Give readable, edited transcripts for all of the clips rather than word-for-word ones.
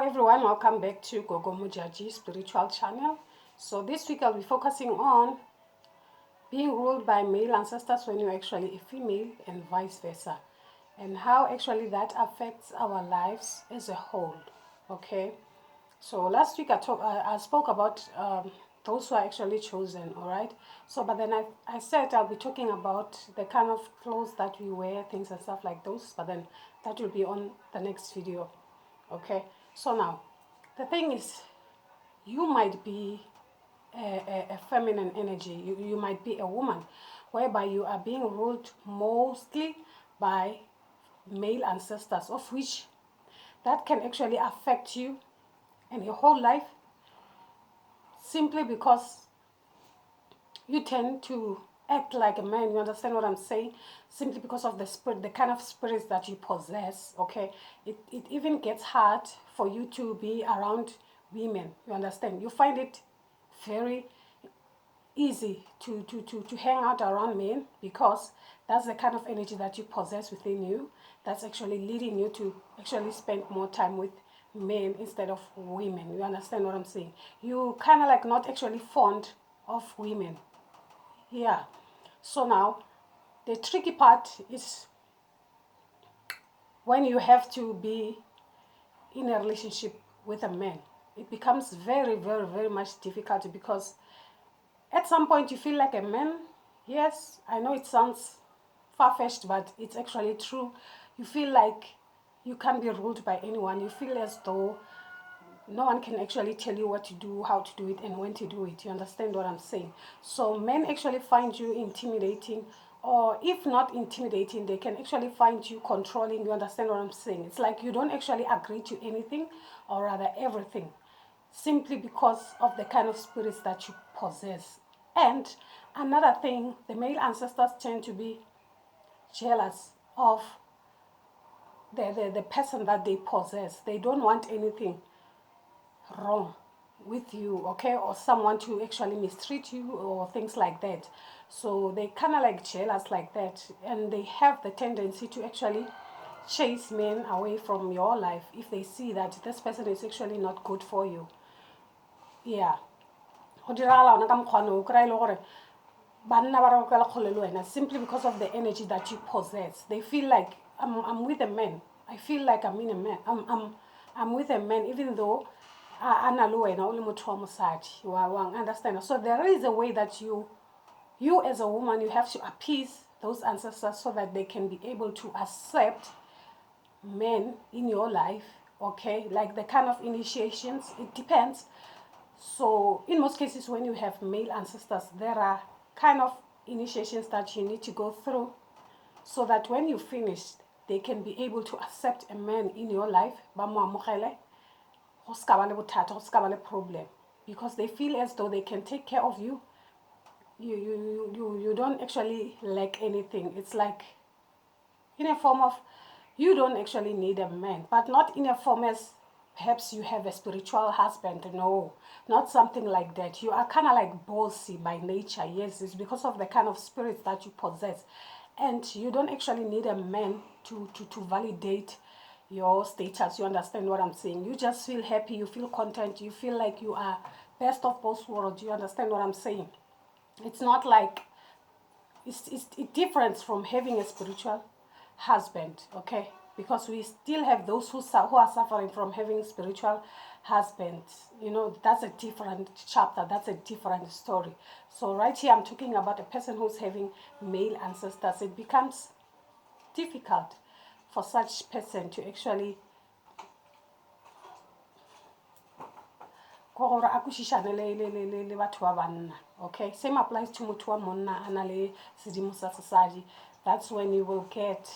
everyone, welcome back to Gogo Mujaji spiritual channel. So this week I'll be focusing on being ruled by male ancestors when you're actually a female and vice versa, and how actually that affects our lives as a whole. Okay, so last week I spoke about those who are actually chosen, all right? So but then I said I'll be talking about the kind of clothes that we wear, things and stuff like those, but then that will be on the next video. Okay, so now the thing is, you might be a feminine energy, you might be a woman whereby you are being ruled mostly by male ancestors, of which that can actually affect you and your whole life, simply because you tend to act like a man. You understand what I'm saying? Simply because of the spirit, the kind of spirits that you possess. Okay, it even gets hard for you to be around women. You understand? You find it very easy to hang out around men, because that's the kind of energy that you possess within you, that's actually leading you to actually spend more time with men instead of women. You understand what I'm saying? You kind of like not actually fond of women. Yeah. So now the tricky part is when you have to be in a relationship with a man. It becomes very, very, very much difficult, because at some point you feel like a man. Yes, I know it sounds far-fetched, but it's actually true. You feel like you can't be ruled by anyone. You feel as though no one can actually tell you what to do, how to do it, and when to do it. You understand what I'm saying? So men actually find you intimidating, or if not intimidating, they can actually find you controlling. You understand what I'm saying? It's like you don't actually agree to anything, or rather everything, simply because of the kind of spirits that you possess. And another thing, the male ancestors tend to be jealous of the person that they possess. They don't want anything wrong with you, okay, or someone to actually mistreat you or things like that. So they kind of like jealous like that, and they have the tendency to actually chase men away from your life if they see that this person is actually not good for you. Yeah. Simply because of the energy that you possess. They feel like I'm with a man. I feel like I'm in a man. I'm with a man, even though understand. So there is a way that you as a woman, you have to appease those ancestors so that they can be able to accept men in your life. Okay, like the kind of initiations, it depends. So in most cases, when you have male ancestors, there are kind of initiations that you need to go through, so that when you finish, they can be able to accept a man in your life, problem, because they feel as though they can take care of you. You don't actually lack anything. It's like in a form of, you don't actually need a man, but not in a form as perhaps you have a spiritual husband. No, not something like that. You are kind of like bossy by nature. Yes, it's because of the kind of spirits that you possess, and you don't actually need a man to validate your status. You understand what I'm saying? You just feel happy, you feel content, you feel like you are best of both worlds. You understand what I'm saying? It's not like, it's different from having a spiritual husband, okay? Because we still have those who are suffering from having spiritual husbands. You know, that's a different chapter, that's a different story. So right here I'm talking about a person who's having male ancestors. It becomes difficult for such person to actually okay. Same applies to motho wa monna a na le sedimo sa sesadi. That's when you will get,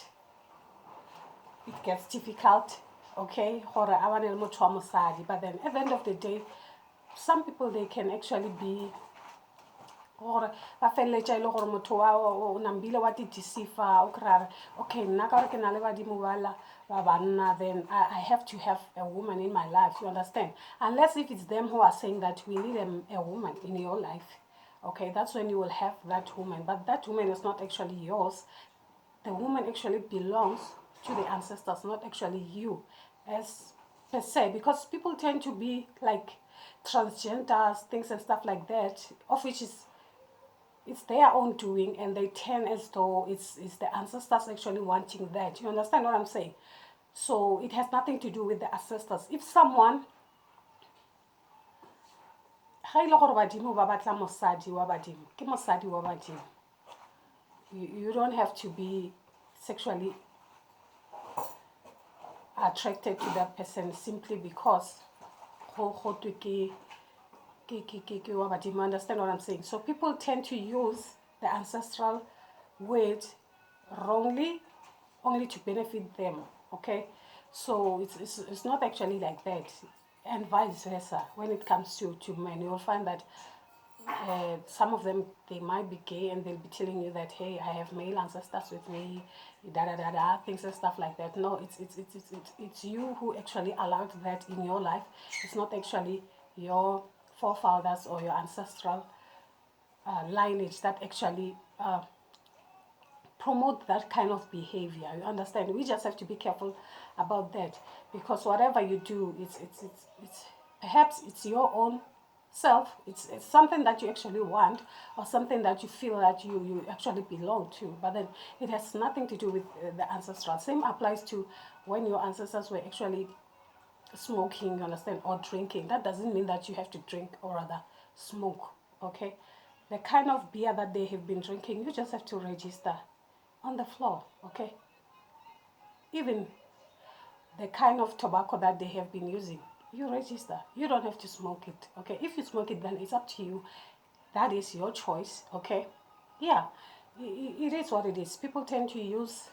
it gets difficult, okay, but then at the end of the day, some people, they can actually be gore ba felletša ile gore motho wa nambile wa deceiver o kry okay, nna ka gore ke na le badimo bala ba banna, then I have to have a woman in my life. You understand? Unless if it's them who are saying that we need a woman in your life, okay, that's when you will have that woman. But that woman is not actually yours. The woman actually belongs to the ancestors, not actually you as per se, because people tend to be like transgenders, things and stuff like that, of which is it's their own doing, and they turn as though it's the ancestors actually wanting that. You understand what I'm saying? So it has nothing to do with the ancestors. If someone ga ile gore badimo ba batla mosadi wa badimo ke mosadi wa badimo, you don't have to be sexually attracted to that person simply because go twe ke wa badimo. Understand what I'm saying? So people tend to use the ancestral word wrongly, only to benefit them. Okay, so it's not actually like that, and vice versa. When it comes to men, you'll find that some of them, they might be gay and they'll be telling you that, hey, I have male ancestors with me, da da da da, things and stuff like that. No, it's you who actually allowed that in your life. It's not actually your forefathers or your ancestral lineage that actually promote that kind of behavior. You understand? We just have to be careful about that, because whatever you do, it's perhaps it's your own self. It's something that you actually want, or something that you feel that you actually belong to, but then it has nothing to do with the ancestral. Same applies to when your ancestors were actually smoking, you understand, or drinking. That doesn't mean that you have to drink or rather smoke. Okay, the kind of beer that they have been drinking, you just have to register on the floor. Okay, even the kind of tobacco that they have been using, you register. You don't have to smoke it. Okay, if you smoke it, then it's up to you. That is your choice. Okay, yeah, it is what it is. People tend to use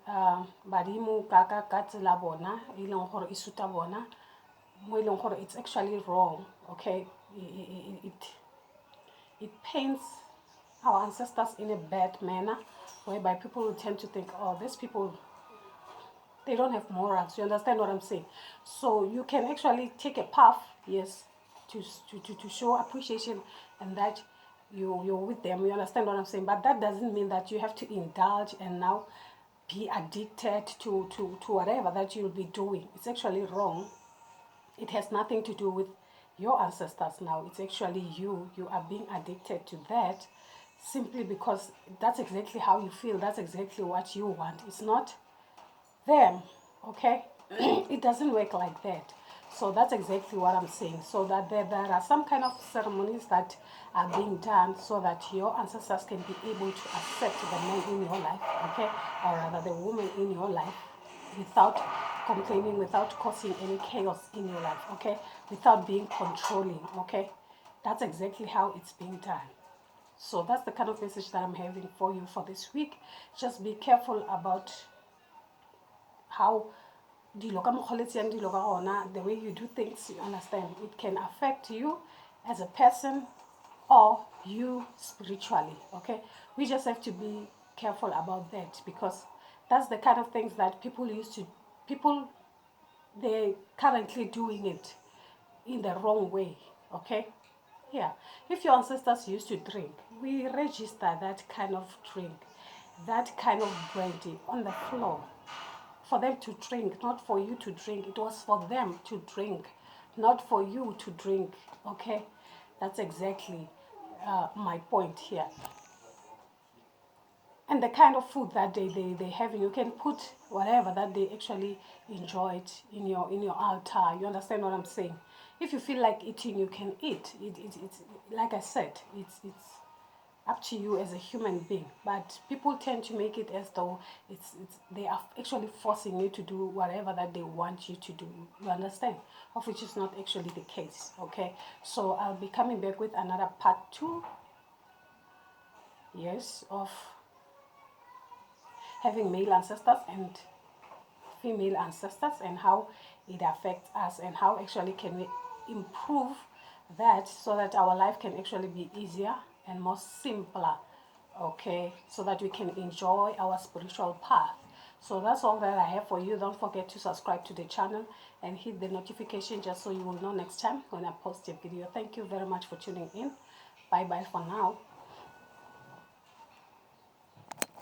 badimo ka tsela bona e leng gore e suta bona, mo e leng gore it's actually wrong. Okay, it paints our ancestors in a bad manner, whereby people will tend to think, oh, these people, they don't have morals. You understand what I'm saying? So you can actually take a path, yes, to show appreciation, and that you're with them. You understand what I'm saying? But that doesn't mean that you have to indulge and now be addicted to whatever that you'll be doing. It's actually wrong. It has nothing to do with your ancestors now. It's actually you. You are being addicted to that simply because that's exactly how you feel. That's exactly what you want. It's not them. Okay? It doesn't work like that. So that's exactly what I'm saying. So that there are some kind of ceremonies that are being done so that your ancestors can be able to accept the man in your life, okay, or rather the woman in your life, without complaining, without causing any chaos in your life, okay, without being controlling. Okay, that's exactly how it's being done. So that's the kind of message that I'm having for you for this week. Just be careful about how the way you do things. You understand, it can affect you as a person or you spiritually. Okay, we just have to be careful about that, because that's the kind of things that people they're currently doing it in the wrong way. Okay, yeah, if your ancestors used to drink, we register that kind of drink, that kind of brandy on the floor for them to drink, not for you to drink. It was for them to drink, not for you to drink. Okay, that's exactly my point here. And the kind of food that they having, you can put whatever that they actually enjoyed in your altar. You understand what I'm saying? If you feel like eating, you can eat. It's like I said, it's up to you as a human being. But people tend to make it as though they are actually forcing you to do whatever that they want you to do. You understand? Of which is not actually the case. Okay, so I'll be coming back with another part 2, yes, of having male ancestors and female ancestors, and how it affects us, and how actually can we improve that so that our life can actually be easier and more simpler. Okay, so that we can enjoy our spiritual path. So that's all that I have for you. Don't forget to subscribe to the channel and hit the notification, just so you will know next time when I post a video. Thank you very much for tuning in. Bye bye for now.